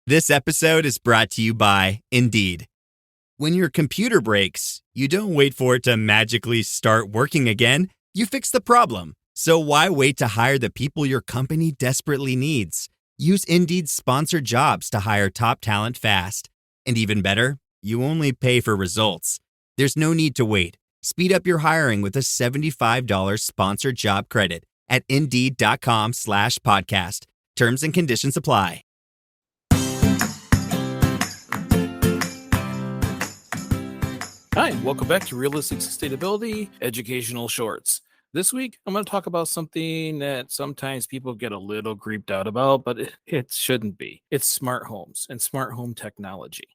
This episode is brought to you by Indeed. When your computer breaks, you don't wait for it to magically start working again. You fix the problem. So why wait to hire the people your company desperately needs? Use Indeed's sponsored jobs to hire top talent fast. And even better, you only pay for results. There's no need to wait. Speed up your hiring with a $75 sponsored job credit at Indeed.com/podcast. Terms and conditions apply. Hi, welcome back to Realistic Sustainability Educational Shorts. This week, I'm going to talk about something that sometimes people get a little creeped out about, but it shouldn't be. It's smart homes and smart home technology.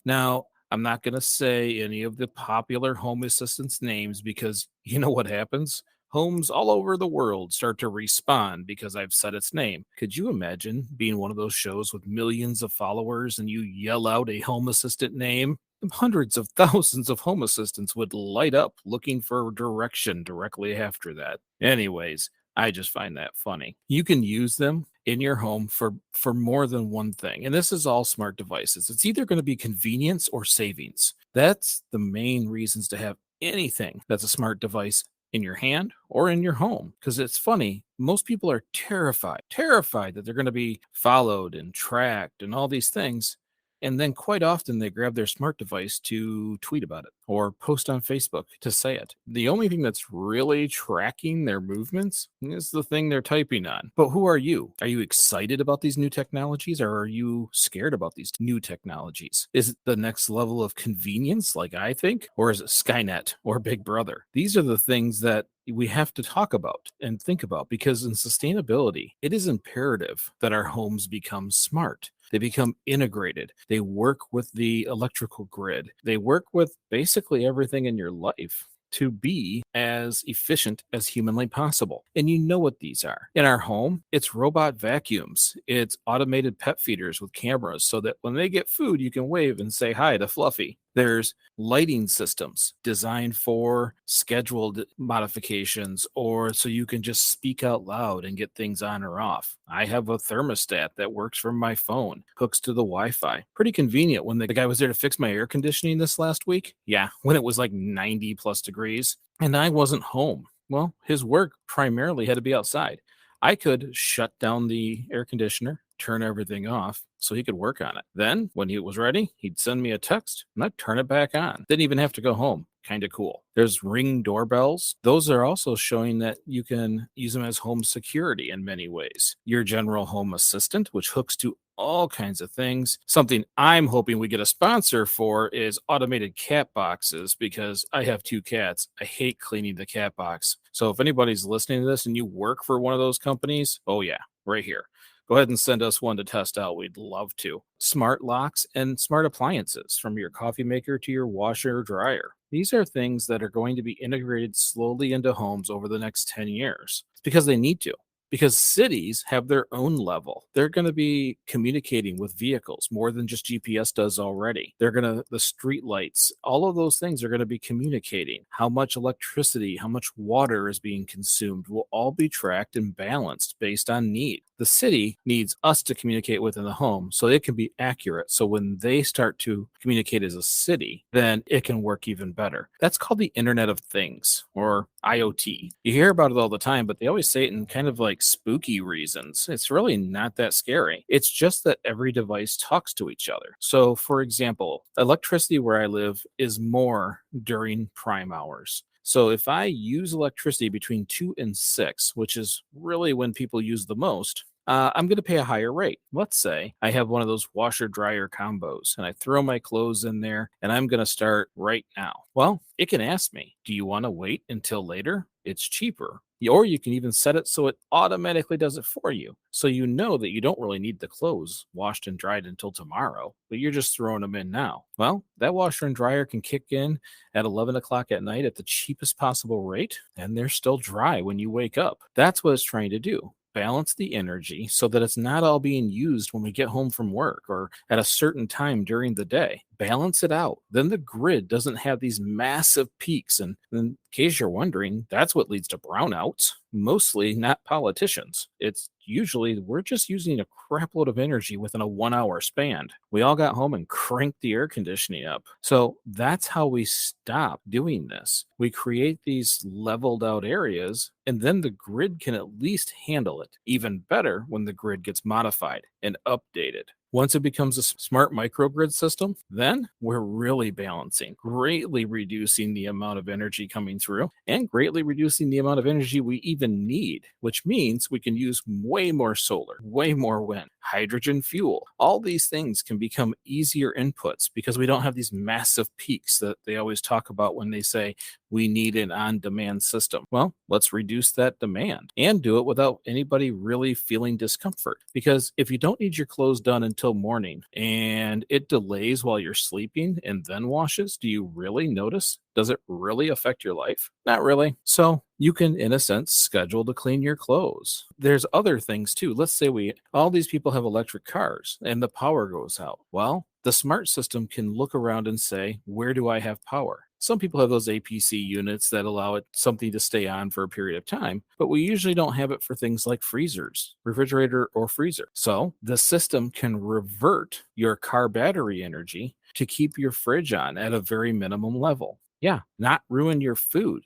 Now, I'm not going to say any of the popular home assistants names because you know what happens? Homes all over the world start to respawn because I've said its name. Could you imagine being one of those shows with millions of followers and you yell out a home assistant name? Hundreds of thousands of home assistants would light up looking for direction directly after that. Anyways, I just find that funny. You can use them in your home for more than one thing. And this is all smart devices. It's either going to be convenience or savings. That's the main reasons to have anything that's a smart device in your hand or in your home. Because it's funny, most people are terrified that they're going to be followed and tracked and all these things. And then quite often they grab their smart device to tweet about it or post on Facebook to say it. The only thing that's really tracking their movements is the thing they're typing on. But who are you? Are you excited about these new technologies or are you scared about these new technologies? Is it the next level of convenience like I think? Or is it Skynet or Big Brother? These are the things that we have to talk about and think about because in sustainability, it is imperative that our homes become smart. They become integrated. They work with the electrical grid. They work with basically everything in your life to be as efficient as humanly possible. And you know what these are. In our home, it's robot vacuums. It's automated pet feeders with cameras so that when they get food, you can wave and say hi to Fluffy. There's lighting systems designed for scheduled modifications or so you can just speak out loud and get things on or off. I have a thermostat that works from my phone, hooks to the Wi-Fi. Pretty convenient when the guy was there to fix my air conditioning this last week. Yeah, when it was like 90 plus degrees and I wasn't home. Well, his work primarily had to be outside. I could shut down the air conditioner, turn everything off so he could work on it. Then, when he was ready, he'd send me a text and I'd turn it back on. Didn't even have to go home. Kind of cool. There's Ring doorbells. Those are also showing that you can use them as home security in many ways. Your general home assistant, which hooks to all kinds of things. Something I'm hoping we get a sponsor for is automated cat boxes because I have 2 cats. I hate cleaning the cat box. So if anybody's listening to this and you work for one of those companies, oh yeah, right here. Go ahead and send us one to test out. We'd love to. Smart locks and smart appliances from your coffee maker to your washer or dryer. These are things that are going to be integrated slowly into homes over the next 10 years. It's because they need to. Because cities have their own level. They're going to be communicating with vehicles more than just GPS does already. The street lights, all of those things are going to be communicating. How much electricity, how much water is being consumed will all be tracked and balanced based on need. The city needs us to communicate within the home so it can be accurate. So when they start to communicate as a city, then it can work even better. That's called the Internet of Things or IIoT. You hear about it all the time, but they always say it in kind of like spooky reasons. It's really not that scary. It's just that every device talks to each other. So for example, electricity where I live is more during prime hours. So if I use electricity between 2 and 6, which is really when people use the most, I'm going to pay a higher rate. Let's say I have one of those washer dryer combos and I throw my clothes in there and I'm going to start right now. Well, it can ask me, do you want to wait until later? It's cheaper. Or you can even set it so it automatically does it for you. So you know that you don't really need the clothes washed and dried until tomorrow, but you're just throwing them in now. Well, that washer and dryer can kick in at 11 o'clock at night at the cheapest possible rate, and they're still dry when you wake up. That's what it's trying to do. Balance the energy so that it's not all being used when we get home from work or at a certain time during the day. balance it out. Then the grid doesn't have these massive peaks. And in case you're wondering, that's what leads to brownouts, mostly not politicians. It's usually we're just using a crap load of energy within a 1 hour span. We all got home and cranked the air conditioning up. So that's how we stop doing this. We create these leveled out areas, and then the grid can at least handle it. Even better when the grid gets modified and updated. Once it becomes a smart microgrid system, then we're really balancing, greatly reducing the amount of energy coming through and greatly reducing the amount of energy we even need, which means we can use way more solar, way more wind, hydrogen fuel. All these things can become easier inputs because we don't have these massive peaks that they always talk about when they say we need an on-demand system. Well, let's reduce that demand and do it without anybody really feeling discomfort. Because if you don't need your clothes done until morning and it delays while you're sleeping and then washes, do you really notice? Does it really affect your life? Not really. So you can, in a sense, schedule to clean your clothes. There's other things too. Let's say all these people have electric cars and the power goes out. Well, the smart system can look around and say, where do I have power? Some people have those APC units that allow it something to stay on for a period of time, but we usually don't have it for things like freezers, refrigerator or freezer. So the system can revert your car battery energy to keep your fridge on at a very minimum level. Yeah, not ruin your food.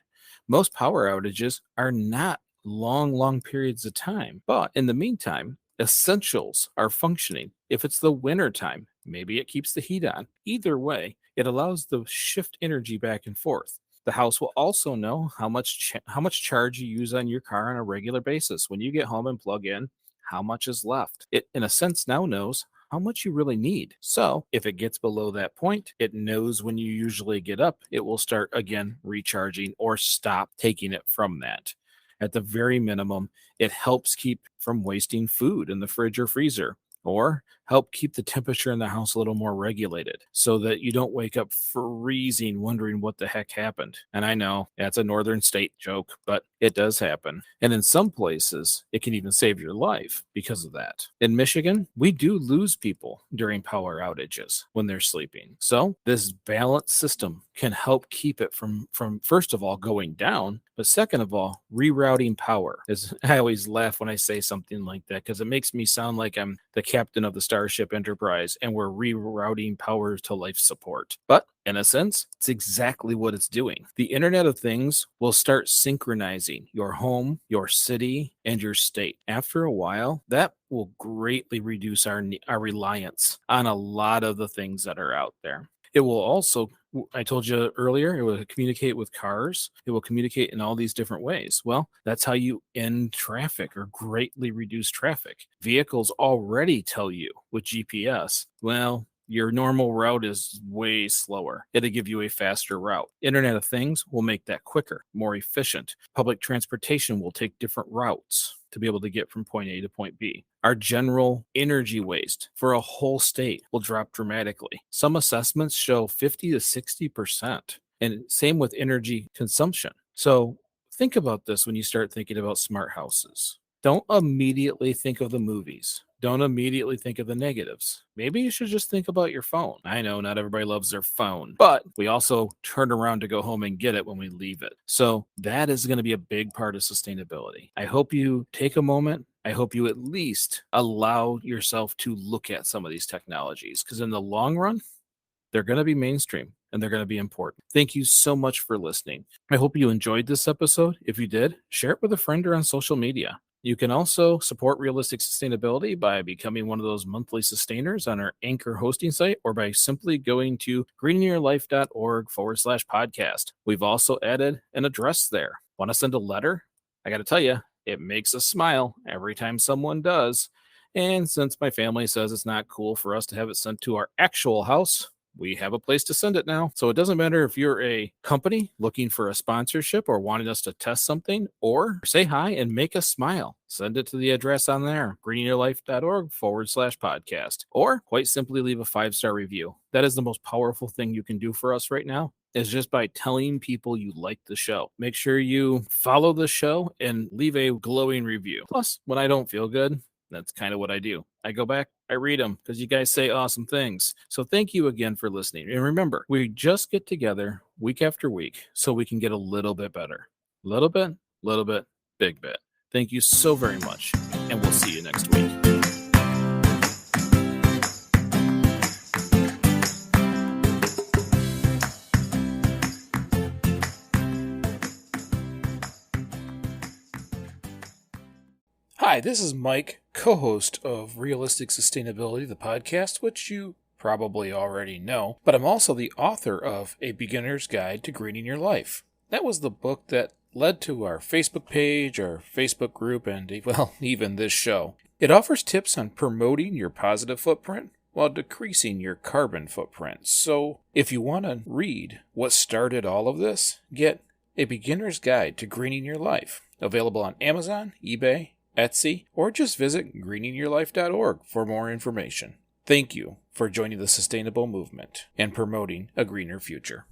Most power outages are not long periods of time, but in the meantime, essentials are functioning. If it's the winter time, maybe it keeps the heat on. Either way, it allows the shift energy back and forth. The house will also know how much charge you use on your car on a regular basis. When you get home and plug in, how much is left. It, in a sense, now knows how much you really need. So if it gets below that point, it knows when you usually get up, it will start again recharging or stop taking it from that. At the very minimum, it helps keep from wasting food in the fridge or freezer, or help keep the temperature in the house a little more regulated so that you don't wake up freezing wondering what the heck happened. And I know that's a northern state joke, but it does happen. And in some places, it can even save your life because of that. In Michigan, we do lose people during power outages when they're sleeping. So this balanced system can help keep it from first of all going down, but second of all, rerouting power. As I always laugh when I say something like that because it makes me sound like I'm the captain of the Starship Enterprise and we're rerouting power to life support. But in a sense, it's exactly what it's doing. The Internet of Things will start synchronizing your home, your city, and your state. After a while, that will greatly reduce our reliance on a lot of the things that are out there. It will also, I told you earlier, it will communicate with cars. It will communicate in all these different ways. Well, that's how you end traffic or greatly reduce traffic. Vehicles already tell you with GPS, well, your normal route is way slower. It'll give you a faster route. Internet of Things will make that quicker, more efficient. Public transportation will take different routes to be able to get from point A to point B. Our general energy waste for a whole state will drop dramatically. Some assessments show 50 to 60%. And same with energy consumption. So think about this when you start thinking about smart houses. Don't immediately think of the movies. Don't immediately think of the negatives. Maybe you should just think about your phone. I know not everybody loves their phone, but we also turn around to go home and get it when we leave it. So that is going to be a big part of sustainability. I hope you take a moment. I hope you at least allow yourself to look at some of these technologies because in the long run, they're going to be mainstream and they're going to be important. Thank you so much for listening. I hope you enjoyed this episode. If you did, share it with a friend or on social media. You can also support Realistic Sustainability by becoming one of those monthly sustainers on our Anchor hosting site or by simply going to greeninyourlife.org/podcast. We've also added an address there. Want to send a letter? I got to tell you, it makes us smile every time someone does. And since my family says it's not cool for us to have it sent to our actual house, we have a place to send it now. So it doesn't matter if you're a company looking for a sponsorship or wanting us to test something or say hi and make us smile. Send it to the address on there, greeninyourlife.org/podcast, or quite simply leave a 5-star review. That is the most powerful thing you can do for us right now is just by telling people you like the show. Make sure you follow the show and leave a glowing review. Plus, when I don't feel good, that's kind of what I do. I go back, I read them because you guys say awesome things. So thank you again for listening. And remember, we just get together week after week so we can get a little bit better. Little bit, big bit. Thank you so very much, and we'll see you next week. Hi, this is Mike, co-host of Realistic Sustainability, the podcast, which you probably already know, but I'm also the author of A Beginner's Guide to Greening Your Life. That was the book that led to our Facebook page, our Facebook group, and, well, even this show. It offers tips on promoting your positive footprint while decreasing your carbon footprint. So if you want to read what started all of this, get A Beginner's Guide to Greening Your Life, available on Amazon, eBay, Etsy, or just visit greeningyourlife.org for more information. Thank you for joining the sustainable movement and promoting a greener future.